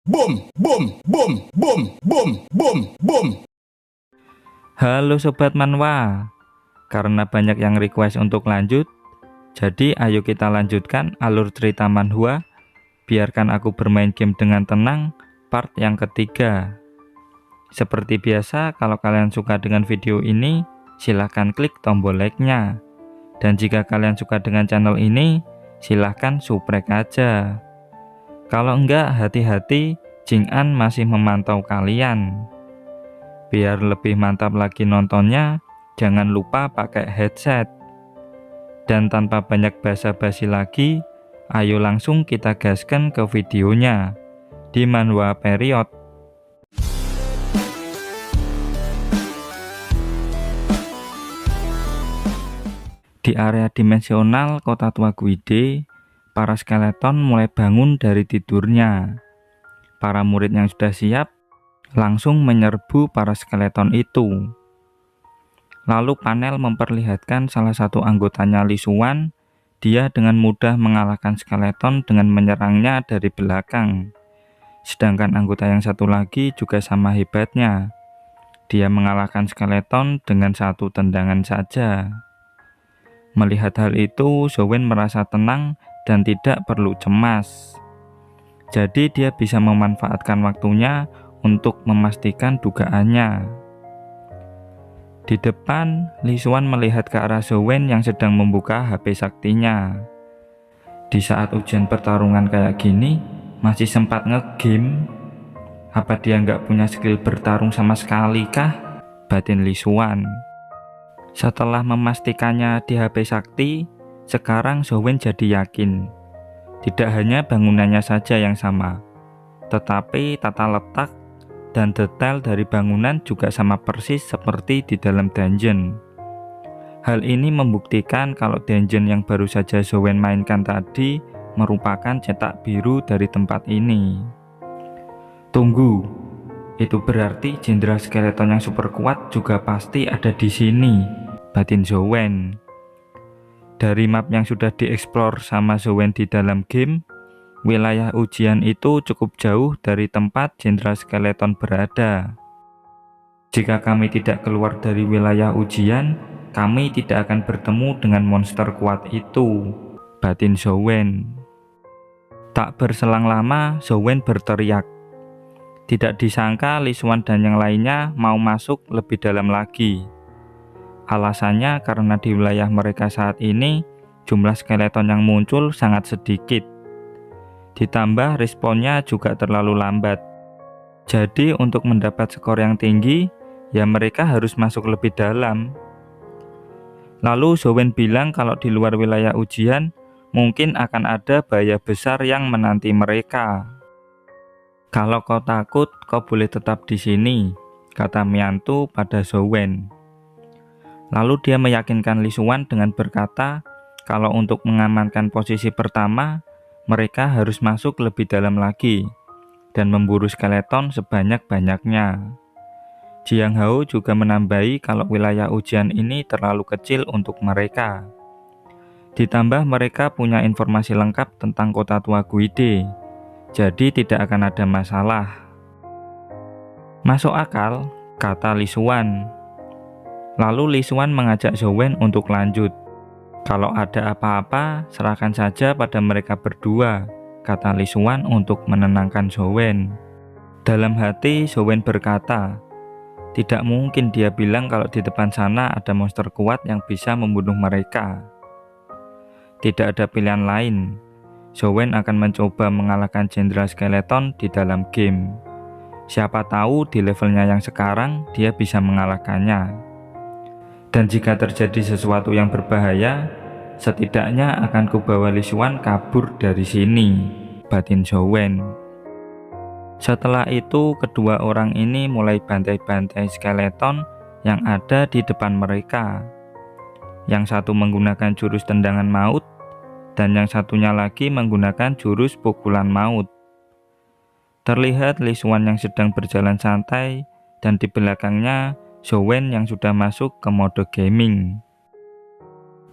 Boom, boom, boom, boom, boom, boom, boom. Halo Sobat Manhwa, karena banyak yang request untuk lanjut, jadi ayo kita lanjutkan alur cerita manhwa. Biarkan aku bermain game dengan tenang, part yang ketiga. Seperti biasa, kalau kalian suka dengan video ini, silahkan klik tombol like-nya. Dan jika kalian suka dengan channel ini, silahkan subrek aja. Kalau enggak, hati-hati, Jing An masih memantau kalian. Biar lebih mantap lagi nontonnya, jangan lupa pakai headset. Dan tanpa banyak basa-basi lagi, ayo langsung kita gaskan ke videonya di Manhwa Period. Di area dimensional kota tua Guide, para skeleton mulai bangun dari tidurnya. Para murid yang sudah siap langsung menyerbu para skeleton itu. Lalu panel memperlihatkan salah satu anggotanya Lee Xuan. Dia dengan mudah mengalahkan skeleton dengan menyerangnya dari belakang. Sedangkan anggota yang satu lagi juga sama hebatnya. Dia mengalahkan skeleton dengan satu tendangan saja. Melihat hal itu, Zhou-wen merasa tenang dan tidak perlu cemas. Jadi dia bisa memanfaatkan waktunya untuk memastikan dugaannya. Di depan, Lee Xuan melihat ke arah Zhou-wen yang sedang membuka HP saktinya. Di saat ujian pertarungan kayak gini, masih sempat nge-game. Apa dia nggak punya skill bertarung sama sekali kah? Batin Lee Xuan. Setelah memastikannya di HP sakti, sekarang Zhou-wen jadi yakin. Tidak hanya bangunannya saja yang sama, tetapi tata letak dan detail dari bangunan juga sama persis seperti di dalam dungeon. Hal ini membuktikan kalau dungeon yang baru saja Zhou-wen mainkan tadi merupakan cetak biru dari tempat ini. Tunggu, itu berarti jenderal skeleton yang super kuat juga pasti ada di sini, batin Zhou-wen. Dari map yang sudah dieksplor sama Zhou-wen di dalam game, wilayah ujian itu cukup jauh dari tempat jenderal skeleton berada. Jika kami tidak keluar dari wilayah ujian, kami tidak akan bertemu dengan monster kuat itu, batin Zhou-wen. Tak berselang lama, Zhou-wen berteriak. Tidak disangka Lee Xuan dan yang lainnya mau masuk lebih dalam lagi. Alasannya karena di wilayah mereka saat ini, jumlah skeleton yang muncul sangat sedikit. Ditambah responnya juga terlalu lambat. Jadi untuk mendapat skor yang tinggi, ya mereka harus masuk lebih dalam. Lalu Zhou-wen bilang kalau di luar wilayah ujian, mungkin akan ada bahaya besar yang menanti mereka. Kalau kau takut, kau boleh tetap di sini, kata Miantu pada Zhou-wen. Lalu dia meyakinkan Lee Xuan dengan berkata, kalau untuk mengamankan posisi pertama, mereka harus masuk lebih dalam lagi dan memburu skeleton sebanyak-banyaknya. Jiang Hao juga menambahi kalau wilayah ujian ini terlalu kecil untuk mereka. Ditambah mereka punya informasi lengkap tentang kota tua Guide, jadi tidak akan ada masalah. Masuk akal, kata Lee Xuan. Lalu Lee Xuan mengajak Zhou-wen untuk lanjut. Kalau ada apa-apa, serahkan saja pada mereka berdua, kata Lee Xuan untuk menenangkan Zhou-wen. Dalam hati, Zhou-wen berkata, tidak mungkin dia bilang kalau di depan sana ada monster kuat yang bisa membunuh mereka. Tidak ada pilihan lain. Zhou-wen akan mencoba mengalahkan jenderal skeleton di dalam game. Siapa tahu di levelnya yang sekarang dia bisa mengalahkannya. Dan jika terjadi sesuatu yang berbahaya, setidaknya akan kubawa Lee Xuan kabur dari sini, batin Zhou-wen. Setelah itu, kedua orang ini mulai bantai-bantai skeleton yang ada di depan mereka. Yang satu menggunakan jurus tendangan maut, dan yang satunya lagi menggunakan jurus pukulan maut. Terlihat Lee Xuan yang sedang berjalan santai, dan di belakangnya Zhou-wen yang sudah masuk ke mode gaming.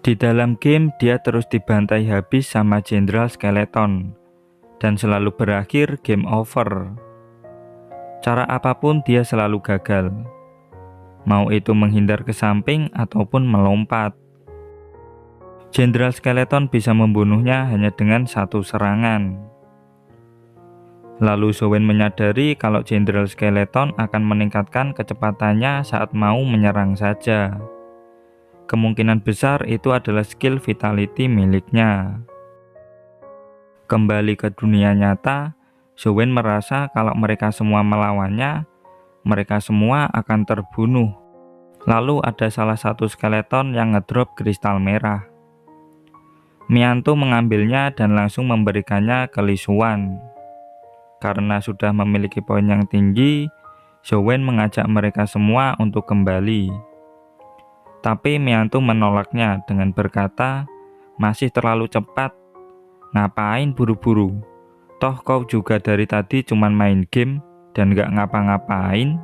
Di dalam game dia terus dibantai habis sama jenderal skeleton. dan selalu berakhir game over. Cara apapun dia selalu gagal, mau itu menghindar ke samping ataupun melompat. Jenderal Skeleton bisa membunuhnya hanya dengan satu serangan. Lalu Zowen menyadari kalau Jenderal Skeleton akan meningkatkan kecepatannya saat mau menyerang saja. Kemungkinan besar itu adalah skill vitality miliknya. Kembali ke dunia nyata, Zowen merasa kalau mereka semua melawannya, mereka semua akan terbunuh. Lalu ada salah satu skeleton yang ngedrop kristal merah. Miantu mengambilnya dan langsung memberikannya ke Li Xuan. Karena sudah memiliki poin yang tinggi, Zowen mengajak mereka semua untuk kembali. Tapi Miantu menolaknya dengan berkata, "Masih terlalu cepat. Ngapain buru-buru? Toh kau juga dari tadi cuman main game dan gak ngapa-ngapain."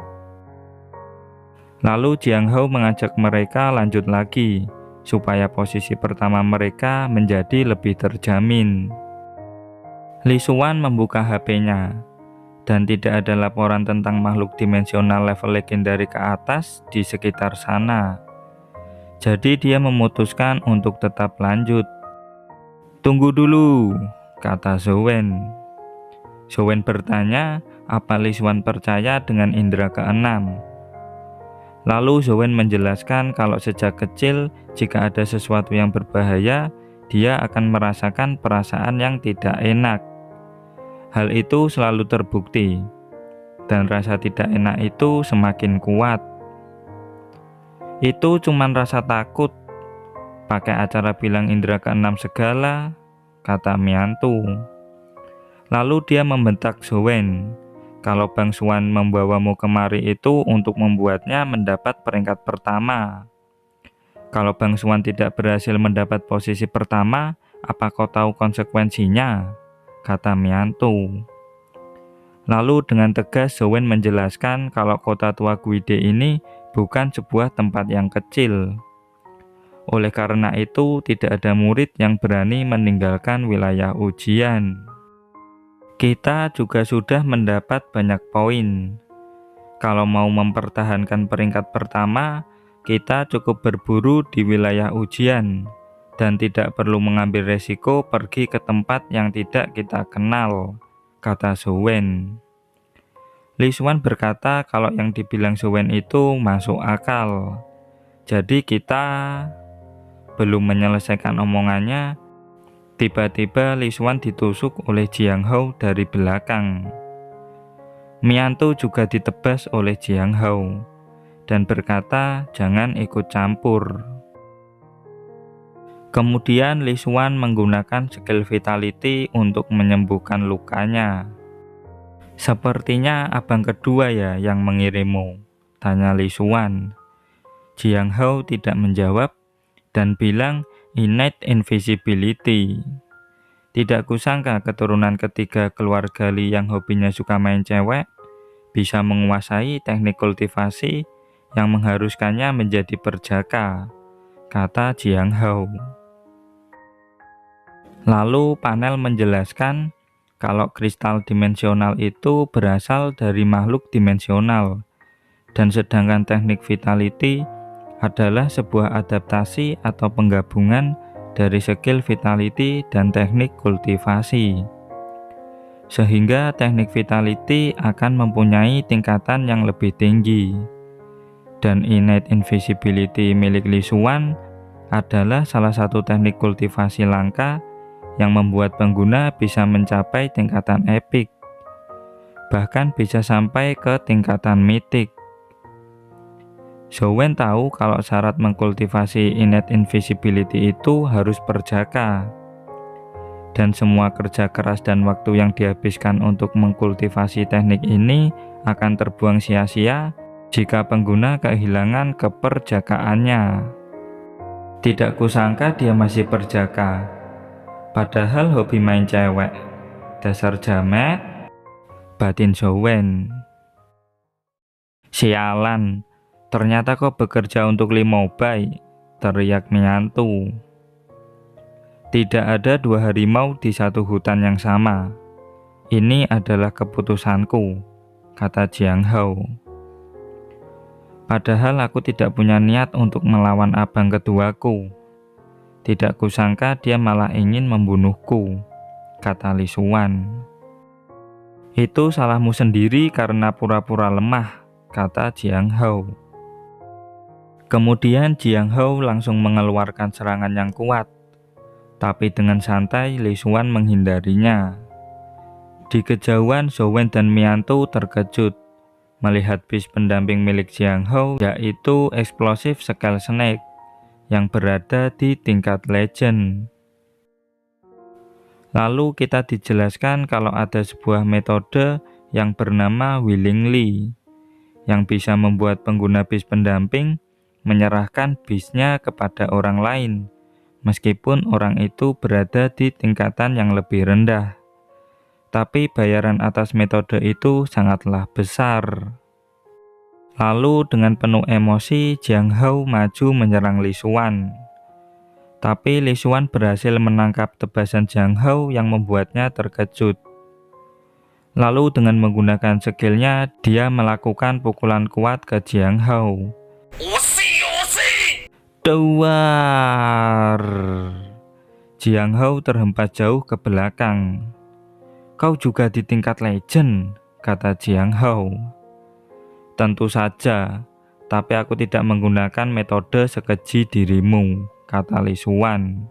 Lalu Jiang Hao mengajak mereka lanjut lagi, supaya posisi pertama mereka menjadi lebih terjamin. Li Xuan membuka HP-nya, dan tidak ada laporan tentang makhluk dimensional level legendary ke atas di sekitar sana. Jadi dia memutuskan untuk tetap lanjut. "Tunggu dulu," kata Zowen. Zowen bertanya, apa Li Xuan percaya dengan indera keenam. Lalu Zowen menjelaskan kalau sejak kecil jika ada sesuatu yang berbahaya, dia akan merasakan perasaan yang tidak enak. Hal itu selalu terbukti, dan rasa tidak enak itu semakin kuat. Itu cuman rasa takut. Pakai acara bilang indera keenam segala, kata Miantu. Lalu dia membentak Zowen, kalau Bang Xuan membawamu kemari itu untuk membuatnya mendapat peringkat pertama. Kalau Bang Xuan tidak berhasil mendapat posisi pertama, apa kau tahu konsekuensinya? Kata Miantu. Lalu dengan tegas Zowen menjelaskan kalau kota tua Guide ini bukan sebuah tempat yang kecil. Oleh karena itu, tidak ada murid yang berani meninggalkan wilayah ujian. Kita juga sudah mendapat banyak poin. Kalau mau mempertahankan peringkat pertama, kita cukup berburu di wilayah ujian dan tidak perlu mengambil resiko pergi ke tempat yang tidak kita kenal, kata Zowen. Li Xuan berkata kalau yang dibilang Zowen itu masuk akal. Jadi kita belum menyelesaikan omongannya, tiba-tiba Li Xuan ditusuk oleh Jiang Hao dari belakang. Miantu juga ditebas oleh Jiang Hao dan berkata jangan ikut campur. Kemudian Li Xuan menggunakan skill vitality untuk menyembuhkan lukanya. "Sepertinya abang kedua ya yang mengirimmu?" tanya Li Xuan. Jiang Hao tidak menjawab dan bilang innate invisibility. Tidak kusangka keturunan ketiga keluarga Li yang hobinya suka main cewek bisa menguasai teknik kultivasi yang mengharuskannya menjadi perjaka, kata Jiang Hao. Lalu panel menjelaskan kalau kristal dimensional itu berasal dari makhluk dimensional, dan sedangkan teknik vitality adalah sebuah adaptasi atau penggabungan dari skill vitality dan teknik kultivasi. Sehingga teknik vitality akan mempunyai tingkatan yang lebih tinggi. Dan innate invisibility milik Li Xuan adalah salah satu teknik kultivasi langka yang membuat pengguna bisa mencapai tingkatan epic, bahkan bisa sampai ke tingkatan mitik. Zowen tahu kalau syarat mengkultivasi innate invisibility itu harus perjaka, dan semua kerja keras dan waktu yang dihabiskan untuk mengkultivasi teknik ini akan terbuang sia-sia jika pengguna kehilangan keperjakaannya. Tidak kusangka dia masih perjaka, padahal hobi main cewek. Dasar jamet, batin Zowen. "Sialan, ternyata kau bekerja untuk Li Mobile," teriak Miantu. Tidak ada dua harimau di satu hutan yang sama. Ini adalah keputusanku, kata Jiang Hao. Padahal aku tidak punya niat untuk melawan abang keduaku. Tidak kusangka dia malah ingin membunuhku, kata Li Xuan. Itu salahmu sendiri karena pura-pura lemah, kata Jiang Hao. Kemudian Jiang Hao langsung mengeluarkan serangan yang kuat. Tapi dengan santai Li Xuan menghindarinya. Di kejauhan Zhou Wen dan Mian Tu terkejut melihat bis pendamping milik Jiang Hao, yaitu Explosive Scale Snake yang berada di tingkat legend. Lalu kita dijelaskan kalau ada sebuah metode yang bernama willingly yang bisa membuat pengguna bis pendamping menyerahkan bisnya kepada orang lain meskipun orang itu berada di tingkatan yang lebih rendah. Tapi bayaran atas metode itu sangatlah besar. Lalu dengan penuh emosi, Jiang Hao maju menyerang Li Xuan. Tapi Li Xuan berhasil menangkap tebasan Jiang Hao yang membuatnya terkejut. Lalu dengan menggunakan skillnya, dia melakukan pukulan kuat ke Jiang Hao. Duar! Jiang Hao terhempas jauh ke belakang. Kau juga di tingkat legend, kata Jiang Hao. Tentu saja, tapi aku tidak menggunakan metode sekeji dirimu, kata Li Xuan.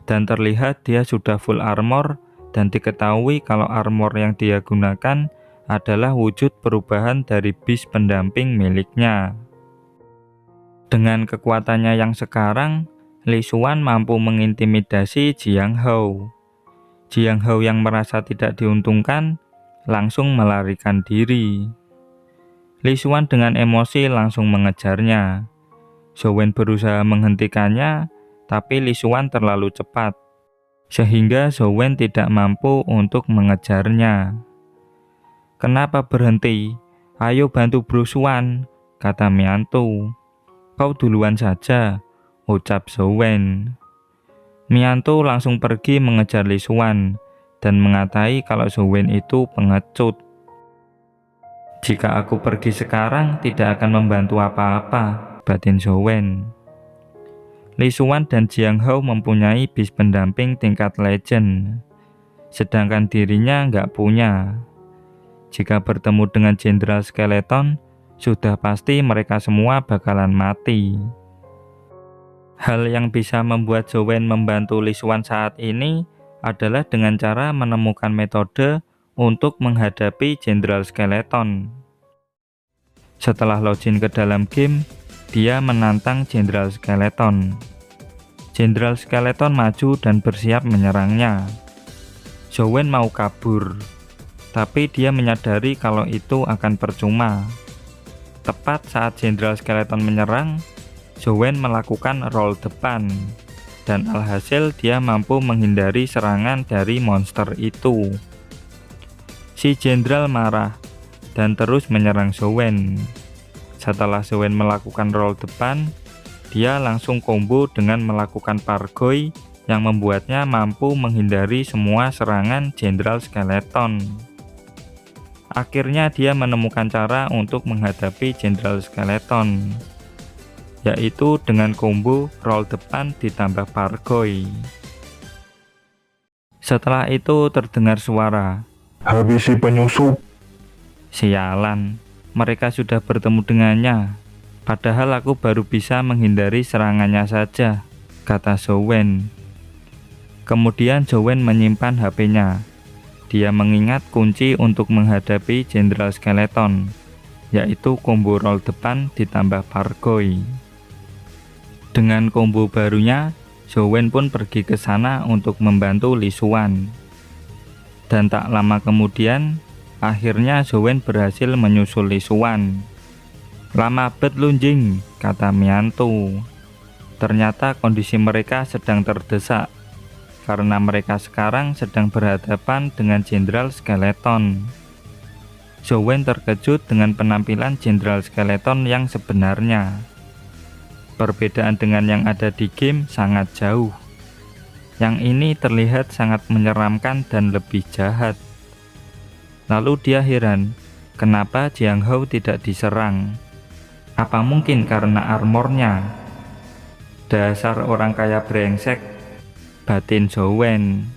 Dan terlihat dia sudah full armor dan diketahui kalau armor yang dia gunakan adalah wujud perubahan dari bis pendamping miliknya. Dengan kekuatannya yang sekarang, Li Xuan mampu mengintimidasi Jiang Hao. Jiang Hao yang merasa tidak diuntungkan langsung melarikan diri. Li Xuan dengan emosi langsung mengejarnya. Zhou Wen berusaha menghentikannya, tapi Li Xuan terlalu cepat, sehingga Zhou Wen tidak mampu untuk mengejarnya. Kenapa berhenti? Ayo bantu Bro Xuan, kata Mian Tu. Kau duluan saja, ucap Zhou Wen. Mian Tu langsung pergi mengejar Li Xuan dan mengatai kalau Zhou Wen itu pengecut. Jika aku pergi sekarang tidak akan membantu apa-apa, batin Zhou Wen. Li Xuan dan Jiang Hao mempunyai bis pendamping tingkat legend, sedangkan dirinya nggak punya. Jika bertemu dengan Jenderal Skeleton, sudah pasti mereka semua bakalan mati. Hal yang bisa membuat Zhou Wen membantu Li Xuan saat ini adalah dengan cara menemukan metode untuk menghadapi Jenderal Skeleton. Setelah login ke dalam game, dia menantang Jenderal Skeleton. Jenderal Skeleton maju dan bersiap menyerangnya. Zhou Wen mau kabur, tapi dia menyadari kalau itu akan percuma. Tepat saat Jenderal Skeleton menyerang, Zhou Wen melakukan roll depan, dan alhasil dia mampu menghindari serangan dari monster itu. Si Jenderal marah dan terus menyerang Zhou Wen. Setelah Zhou Wen melakukan roll depan, dia langsung combo dengan melakukan pargoy yang membuatnya mampu menghindari semua serangan Jenderal Skeleton. Akhirnya dia menemukan cara untuk menghadapi Jenderal Skeleton, yaitu dengan combo roll depan ditambah pargoy. Setelah itu terdengar suara, Habisi penyusup. sialan, mereka sudah bertemu dengannya. Padahal aku baru bisa menghindari serangannya saja, kata Zhou Wen. Kemudian Zhou Wen menyimpan HP-nya. Dia mengingat kunci untuk menghadapi Jenderal Skeleton, yaitu combo roll depan ditambah pargoy. Dengan combo barunya, Zhou Wen pun pergi ke sana untuk membantu Li Xuan. Dan tak lama kemudian, akhirnya Zhou Wen berhasil menyusul Li Xuan. Lama bet lunjing, kata Mian Tu. Ternyata kondisi mereka sedang terdesak, karena mereka sekarang sedang berhadapan dengan Jenderal Skeleton. Zhou Wen terkejut dengan penampilan Jenderal Skeleton yang sebenarnya. Perbedaan dengan yang ada di game sangat jauh. Yang ini terlihat sangat menyeramkan dan lebih jahat. Lalu dia heran, kenapa Jiang Hao tidak diserang? Apa mungkin karena armornya? Dasar orang kaya brengsek, batin Zhou Wen.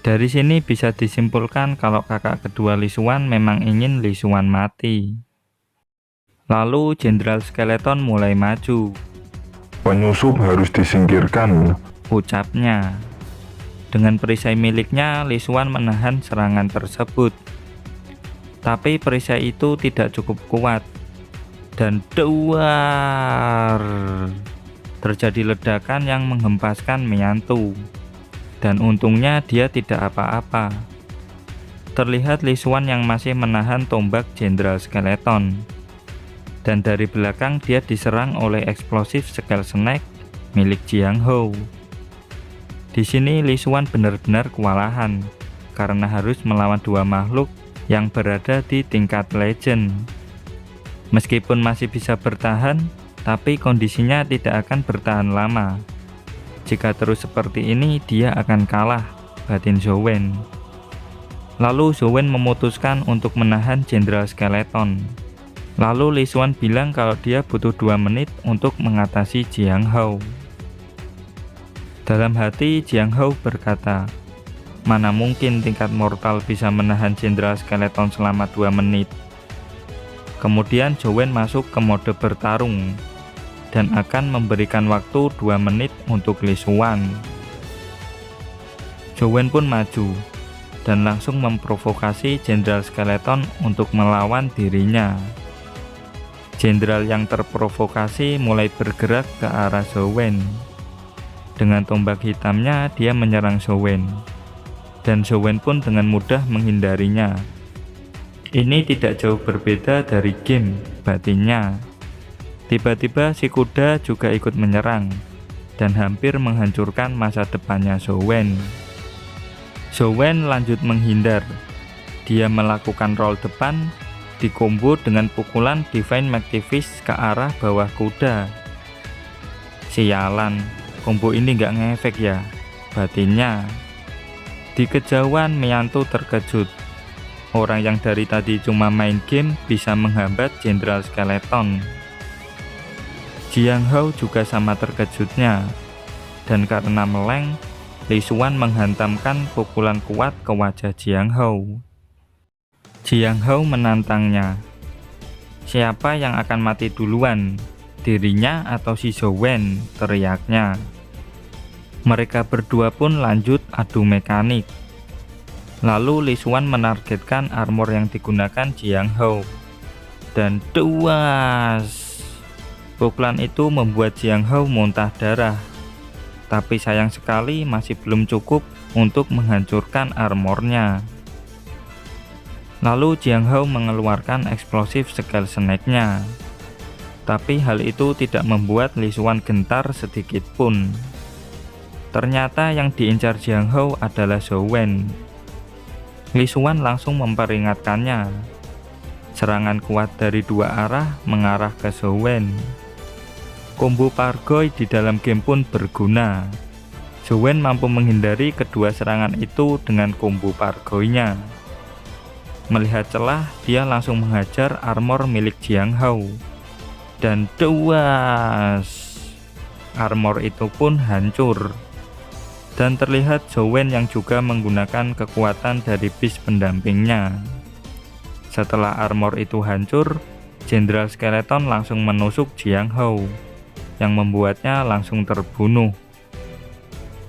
Dari sini bisa disimpulkan kalau kakak kedua Li Xuan memang ingin Li Xuan mati. Lalu Jenderal Skeleton mulai maju. Penyusup harus disingkirkan, Ucapnya. Dengan perisai miliknya, Li Xuan menahan serangan tersebut. Tapi perisai itu tidak cukup kuat. Dan duar, terjadi ledakan yang menghempaskan Miantu. Dan untungnya dia tidak apa-apa. Terlihat Li Xuan yang masih menahan tombak Jenderal Skeleton. Dan dari belakang dia diserang oleh eksplosif Skull Snake milik Jiang Hao. Di sini Li Xuan benar-benar kewalahan karena harus melawan dua makhluk yang berada di tingkat legend. Meskipun masih bisa bertahan, tapi kondisinya tidak akan bertahan lama. Jika terus seperti ini, dia akan kalah, batin Zhou Wen. Lalu Zhou Wen memutuskan untuk menahan Jenderal Skeleton. Lalu Li Xuan bilang kalau dia butuh 2 menit untuk mengatasi Jiang Hao. Dalam hati Jiang Hao berkata, mana mungkin tingkat mortal bisa menahan Jenderal Skeleton selama 2 menit. Kemudian Zhou Wen masuk ke mode bertarung dan akan memberikan waktu 2 menit untuk Li Xuan. Zhou Wen pun maju dan langsung memprovokasi Jenderal Skeleton untuk melawan dirinya. Jenderal yang terprovokasi mulai bergerak ke arah Zhou Wen. Dengan tombak hitamnya dia menyerang Zhou Wen, dan Zhou Wen pun dengan mudah menghindarinya. Ini tidak jauh berbeda dari game, batinnya. Tiba-tiba si kuda juga ikut menyerang dan hampir menghancurkan masa depannya Zhou Wen. Zhou Wen lanjut menghindar. Dia melakukan roll depan, dikombo dengan pukulan Divine Magnifice ke arah bawah kuda. Sialan, combo ini nggak ngefek ya, batinnya. Di kejauhan Miantu terkejut. Orang yang dari tadi cuma main game bisa menghambat Jenderal Skeleton. Jiang Hao juga sama terkejutnya. Dan karena meleng, Li Xuan menghantamkan pukulan kuat ke wajah Jiang Hao. Jiang Hao menantangnya. Siapa yang akan mati duluan? Dirinya atau si Zhou Wen? Teriaknya. Mereka berdua pun lanjut adu mekanik. Lalu Li Xuan menargetkan armor yang digunakan Jiang Hao. Dan duas! Pukulan itu membuat Jiang Hao muntah darah. Tapi sayang sekali masih belum cukup untuk menghancurkan armornya. Lalu Jiang Hao mengeluarkan eksplosif Skull Snake-nya. Tapi hal itu tidak membuat Li Xuan gentar sedikit pun. Ternyata yang diincar Jiang Hao adalah Zhou Wen. Li Xuan langsung memperingatkannya. Serangan kuat dari 2 arah mengarah ke Zhou Wen. Combo Pargoy di dalam game pun berguna. Zhou Wen mampu menghindari kedua serangan itu dengan combo Pargoy-nya. Melihat celah, dia langsung menghajar armor milik Jiang Hao. Dan duas! Armor itu pun hancur. Dan terlihat Zhou Wen yang juga menggunakan kekuatan dari bis pendampingnya. Setelah armor itu hancur, Jenderal Skeleton langsung menusuk Jiang Hao, yang membuatnya langsung terbunuh.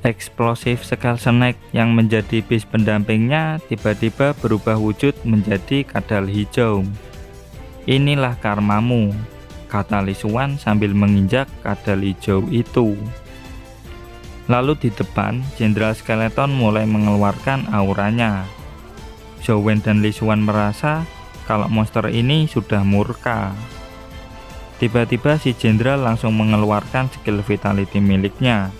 Eksplosif Skull Snake yang menjadi bis pendampingnya tiba-tiba berubah wujud menjadi kadal hijau. Inilah karmamu, kata Li Xuan sambil menginjak kadal hijau itu. Lalu di depan, Jenderal Skeleton mulai mengeluarkan auranya. Zhou Wen dan Li Xuan merasa kalau monster ini sudah murka. Tiba-tiba si Jenderal langsung mengeluarkan skill vitality miliknya.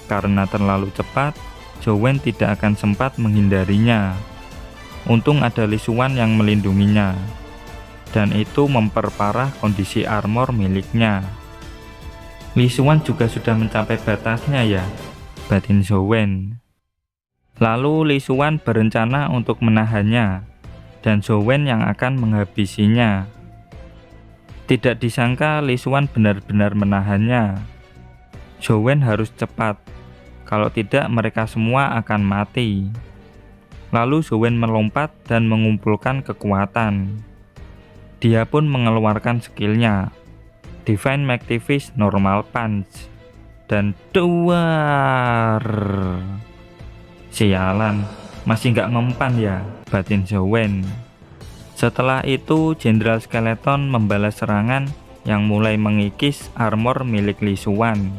Karena terlalu cepat, Zhou Wen tidak akan sempat menghindarinya. Untung ada Li Xuan yang melindunginya. Dan itu memperparah kondisi armor miliknya. Li Xuan juga sudah mencapai batasnya ya, batin Zhou Wen. Lalu Li Xuan berencana untuk menahannya. dan Zhou-wen yang akan menghabisinya. Tidak disangka Li Xuan benar-benar menahannya. Zhou-wen harus cepat, kalau tidak mereka semua akan mati. Lalu Zhou-wen melompat dan mengumpulkan kekuatan. Dia pun mengeluarkan skillnya, Divine Magnifice Normal Punch, dan duar. Sialan, masih nggak mempan ya, batin Zhou-wen. Setelah itu Jenderal Skeleton membalas serangan yang mulai mengikis armor milik Li Xuan.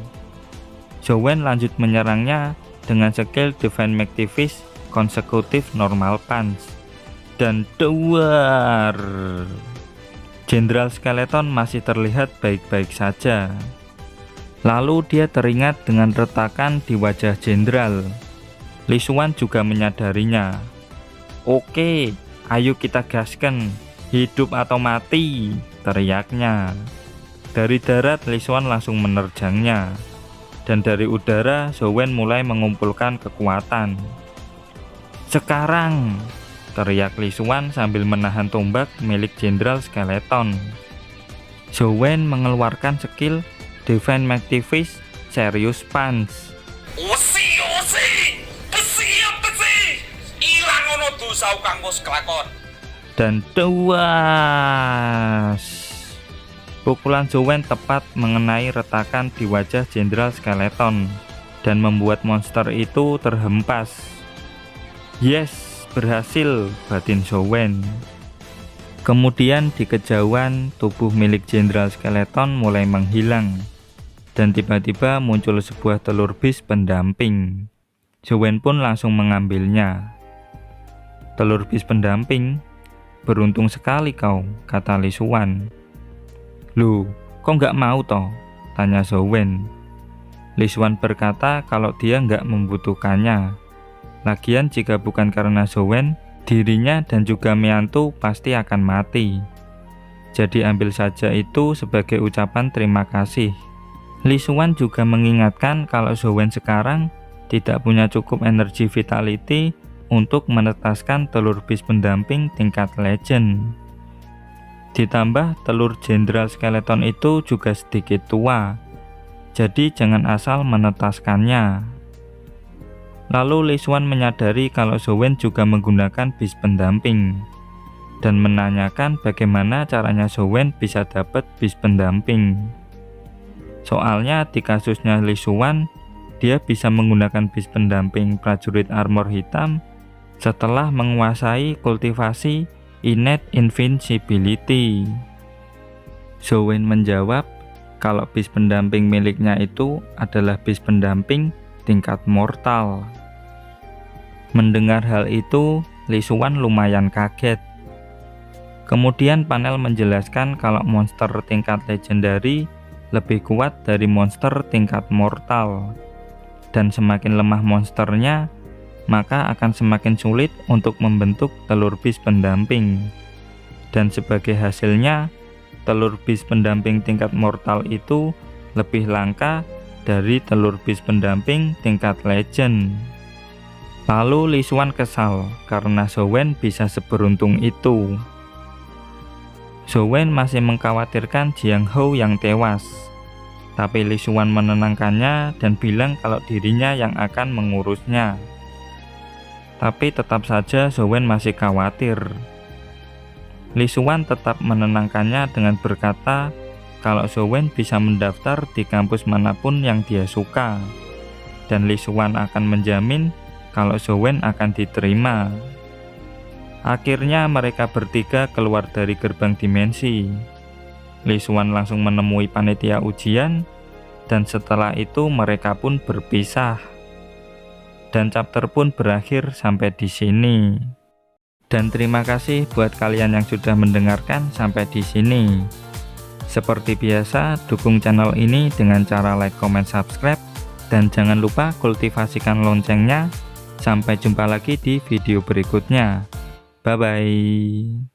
Zhou-wen lanjut menyerangnya dengan skill Divine Magnifice Consecutive Normal Punch, dan duar. Jenderal Skeleton masih terlihat baik-baik saja. Lalu dia teringat dengan retakan di wajah Jenderal. Li Xuan juga menyadarinya. Oke, ayo kita gaskan, hidup atau mati, teriaknya. Dari darat Li Xuan langsung menerjangnya, dan dari udara Zhou-wen mulai mengumpulkan kekuatan. Sekarang, teriak Li Xuan sambil menahan tombak milik Jenderal Skeleton. Zhou-wen mengeluarkan skill Divine Magnifice Serious Punch. Dan duas. Pukulan Zhou-wen tepat mengenai retakan di wajah Jenderal Skeleton dan membuat monster itu terhempas. Yes, berhasil, batin Zhou-wen. Kemudian di kejauhan tubuh milik Jenderal Skeleton mulai menghilang dan tiba-tiba muncul sebuah telur bis pendamping. Zhou-wen pun langsung mengambilnya. Telur bis pendamping? Beruntung sekali kau, kata Li Xuan. Loh, kok nggak mau toh? Tanya Zhou-wen. Li Xuan berkata kalau dia nggak membutuhkannya. Lagian jika bukan karena Zhou-wen, dirinya dan juga Miantu pasti akan mati. Jadi ambil saja itu sebagai ucapan terima kasih. Li Xuan juga mengingatkan kalau Zhou-wen sekarang tidak punya cukup energi vitality untuk menetaskan telur bis pendamping tingkat legend. Ditambah telur Jenderal Skeleton itu juga sedikit tua, jadi jangan asal menetaskannya. Lalu Li Xuan menyadari kalau Zhou-wen juga menggunakan bis pendamping dan menanyakan bagaimana caranya Zhou-wen bisa dapat bis pendamping. Soalnya di kasusnya Li Xuan, dia bisa menggunakan bis pendamping prajurit armor hitam setelah menguasai kultivasi Innate Invincibility. Zhou-wen menjawab kalau bis pendamping miliknya itu adalah bis pendamping tingkat mortal. Mendengar hal itu, Li Xuan lumayan kaget. Kemudian panel menjelaskan kalau monster tingkat legendary lebih kuat dari monster tingkat mortal. Dan semakin lemah monsternya, maka akan semakin sulit untuk membentuk telur bis pendamping. Dan sebagai hasilnya, telur bis pendamping tingkat mortal itu lebih langka dari telur bis pendamping tingkat legend. Lalu Li Xuan kesal karena Zhou-wen bisa seberuntung itu. Zhou-wen masih mengkhawatirkan Jiang Hou yang tewas, tapi Li Xuan menenangkannya dan bilang kalau dirinya yang akan mengurusnya. Tapi tetap saja Zhou-wen masih khawatir. Li Xuan tetap menenangkannya dengan berkata kalau Zhou-wen bisa mendaftar di kampus manapun yang dia suka, dan Li Xuan akan menjamin kalau Zhou-wen akan diterima. Akhirnya mereka bertiga keluar dari gerbang dimensi. Li Xuan langsung menemui panitia ujian, dan setelah itu mereka pun berpisah. Dan chapter pun berakhir sampai di sini. Dan terima kasih buat kalian yang sudah mendengarkan sampai di sini. Seperti biasa, dukung channel ini dengan cara like, comment, subscribe, dan jangan lupa kultivasikan loncengnya. Sampai jumpa lagi di video berikutnya. Bye-bye.